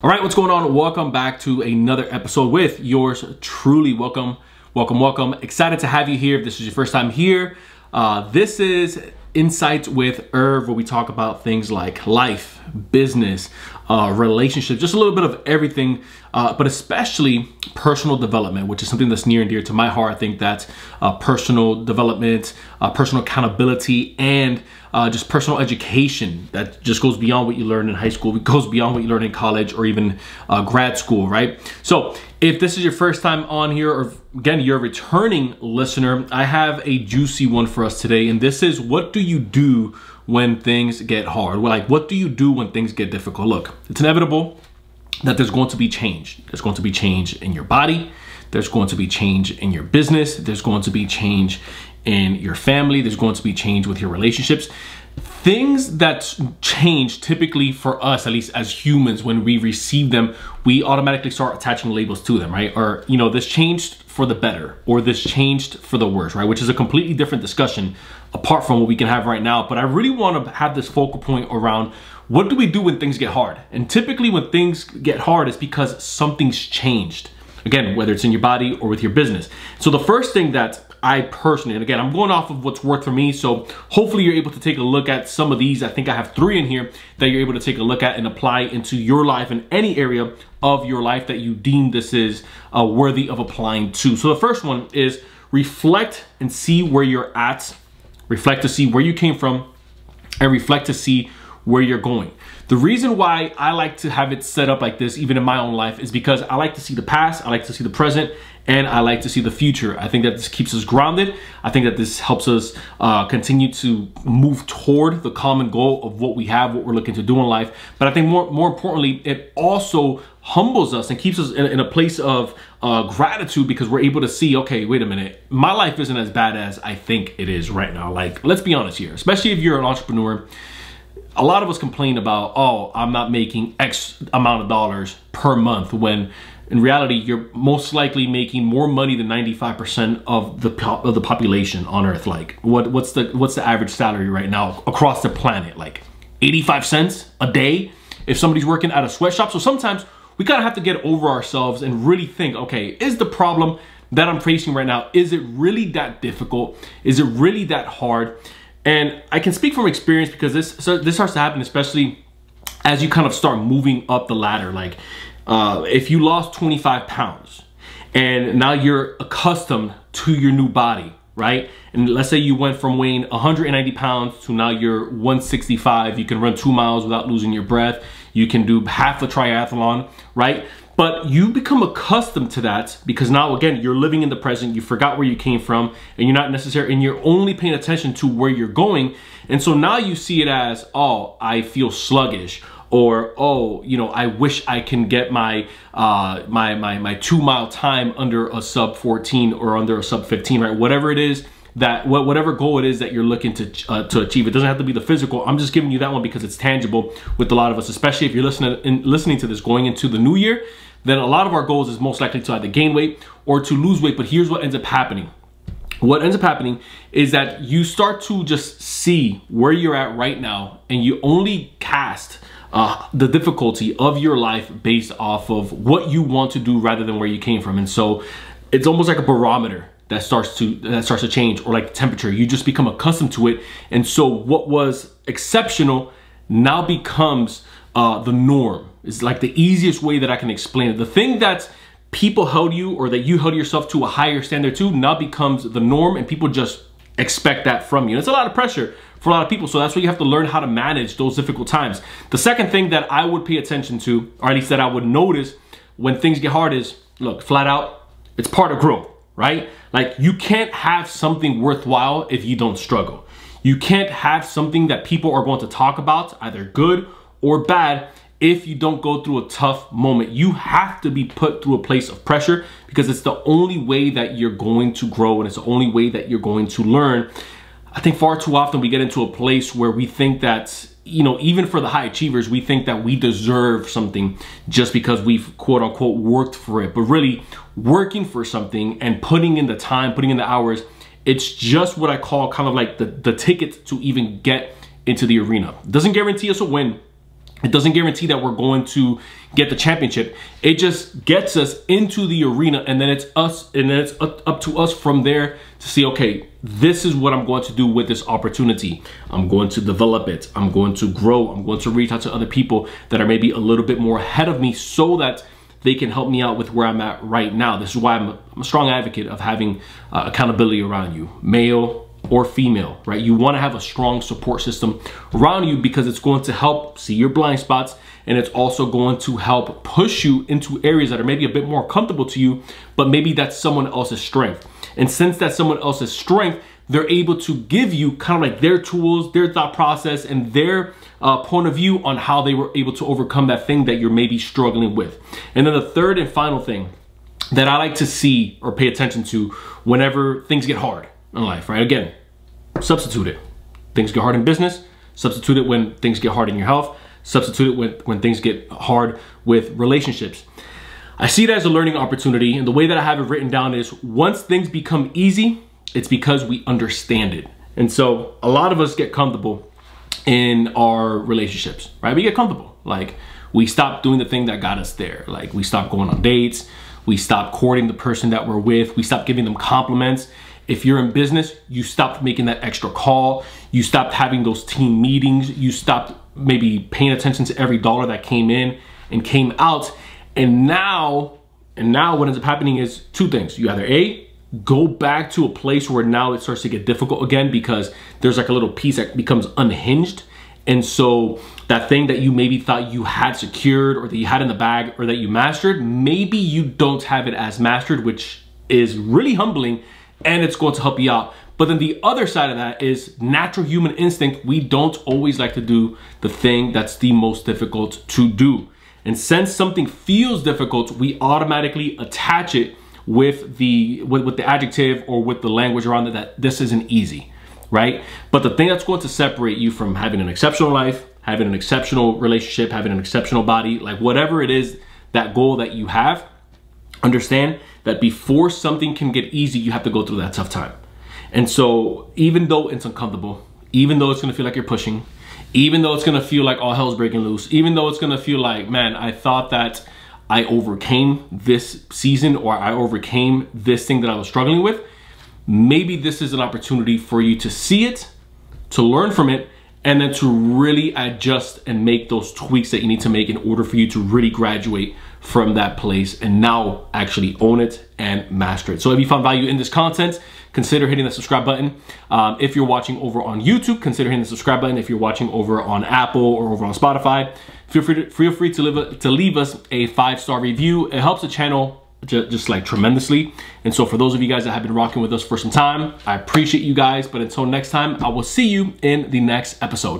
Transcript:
All right, what's going on? Welcome back to another episode with yours truly. Welcome. Excited to have you here. If this is your first time here, this is Insights with Irv, where we talk about things like life, business, relationships, just a little bit of everything, but especially personal development, which is something that's near and dear to my heart. I think that personal development, personal accountability, and just personal education that just goes beyond what you learn in high school. It goes beyond what you learn in college or even grad school, right? So if this is your first time on here, or again, you're a returning listener, I have a juicy one for us today. And this is, what do you do when things get hard? Well, like, what do you do when things get difficult? Look, it's inevitable that there's going to be change. There's going to be change in your body. There's going to be change in your business. There's going to be change in your family. There's going to be change with your relationships. Things that change typically for us, at least as humans, when we receive them, we automatically start attaching labels to them, right? Or, you know, this changed for the better, or this changed for the worse, right? Which is a completely different discussion apart from what we can have right now. But I really want to have this focal point around, what do we do when things get hard? And typically when things get hard, it's because something's changed. Again, whether it's in your body or with your business. So the first thing that I personally, and again, I'm going off of what's worked for me, so hopefully you're able to take a look at some of these. I think I have 3 in here that you're able to take a look at and apply into your life in any area of your life that you deem this is worthy of applying to. So the first one is reflect and see where you're at, reflect to see where you came from, and reflect to see where you're going. The reason why I like to have it set up like this, even in my own life, is because I like to see the past, I like to see the present, and I like to see the future. I think that this keeps us grounded. I think that this helps us continue to move toward the common goal of what we have, what we're looking to do in life. But I think more importantly, it also humbles us and keeps us in a place of gratitude, because we're able to see, okay, wait a minute, my life isn't as bad as I think it is right now. Like, let's be honest here, especially if you're an entrepreneur. A lot of us complain about, oh, I'm not making X amount of dollars per month, when in reality, you're most likely making more money than 95% of the population on Earth. Like, what's the average salary right now across the planet? Like 85 cents a day if somebody's working at a sweatshop. So sometimes we kind of have to get over ourselves and really think, okay, is the problem that I'm facing right now, is it really that difficult? Is it really that hard? And I can speak from experience, because this starts to happen, especially as you kind of start moving up the ladder. Like, if you lost 25 pounds and now you're accustomed to your new body, right? And let's say you went from weighing 190 pounds to now you're 165. You can run 2 miles without losing your breath. You can do half a triathlon, right? But you become accustomed to that, because now, again, you're living in the present. You forgot where you came from, and you're not necessarily, and you're only paying attention to where you're going. And so now you see it as, oh, I feel sluggish, or, oh, you know, I wish I can get my my 2 mile time under a sub 14 or under a sub 15, right? Whatever it is, that whatever goal it is that you're looking to achieve. It doesn't have to be the physical. I'm just giving you that one because it's tangible with a lot of us, especially if you're listening to this going into the new year. Then a lot of our goals is most likely to either gain weight or to lose weight. But here's what ends up happening. What ends up happening is that you start to just see where you're at right now, and you only cast the difficulty of your life based off of what you want to do rather than where you came from. And so it's almost like a barometer that starts to change, or like temperature. You just become accustomed to it. And so what was exceptional now becomes the norm. It's like the easiest way that I can explain it. The thing that people held you, or that you held yourself to a higher standard to, now becomes the norm, and people just expect that from you. And it's a lot of pressure for a lot of people. So that's why you have to learn how to manage those difficult times. The second thing that I would pay attention to, or at least that I would notice when things get hard, is, look, flat out, it's part of growth, right? Like, you can't have something worthwhile if you don't struggle. You can't have something that people are going to talk about, either good or bad, if you don't go through a tough moment. You have to be put through a place of pressure, because it's the only way that you're going to grow, and it's the only way that you're going to learn. I think far too often we get into a place where we think that, you know, even for the high achievers, we think that we deserve something just because we've quote unquote worked for it. But really, working for something and putting in the time, putting in the hours, it's just what I call kind of like the ticket to even get into the arena. It doesn't guarantee us a win. It doesn't guarantee that we're going to get the championship. It just gets us into the arena, and then it's up to us from there to see, okay, this is what I'm going to do with this opportunity. I'm going to develop it. I'm going to grow. I'm going to reach out to other people that are maybe a little bit more ahead of me so that they can help me out with where I'm at right now. This is why I'm a strong advocate of having accountability around you, male or female, right? You want to have a strong support system around you because it's going to help see your blind spots, and it's also going to help push you into areas that are maybe a bit more comfortable to you, but maybe that's someone else's strength. And since that's someone else's strength, they're able to give you kind of like their tools, their thought process, and their point of view on how they were able to overcome that thing that you're maybe struggling with. And then the third and final thing that I like to see or pay attention to whenever things get hard in life, right? Again, substitute it. Things get hard in business, substitute it when things get hard in your health, substitute it when things get hard with relationships. I see it as a learning opportunity, and the way that I have it written down is once things become easy, it's because we understand it. And so a lot of us get comfortable in our relationships, right? We get comfortable. Like we stop doing the thing that got us there. Like we stop going on dates. We stop courting the person that we're with. We stop giving them compliments. If you're in business, you stopped making that extra call. You stopped having those team meetings. You stopped maybe paying attention to every dollar that came in and came out. And now what ends up happening is two things. You either A, go back to a place where now it starts to get difficult again because there's like a little piece that becomes unhinged. And so that thing that you maybe thought you had secured or that you had in the bag or that you mastered, maybe you don't have it as mastered, which is really humbling, and it's going to help you out. But then the other side of that is natural human instinct. We don't always like to do the thing that's the most difficult to do. And since something feels difficult, we automatically attach it with the adjective or with the language around it that this isn't easy, right? But the thing that's going to separate you from having an exceptional life, having an exceptional relationship, having an exceptional body, like whatever it is, that goal that you have, understand that before something can get easy, you have to go through that tough time. And so even though it's uncomfortable, even though it's gonna feel like you're pushing, even though it's gonna feel like all hell's breaking loose, even though it's gonna feel like, man, I thought that I overcame this season or I overcame this thing that I was struggling with, maybe this is an opportunity for you to see it, to learn from it, and then to really adjust and make those tweaks that you need to make in order for you to really graduate from that place and now actually own it and master it. So if you found value in this content, consider hitting the subscribe button. If you're watching over on YouTube, consider hitting the subscribe button. If you're watching over on Apple or over on Spotify, feel free to leave us a 5-star review. It helps the channel just like tremendously. And so for those of you guys that have been rocking with us for some time, I appreciate you guys. But until next time, I will see you in the next episode.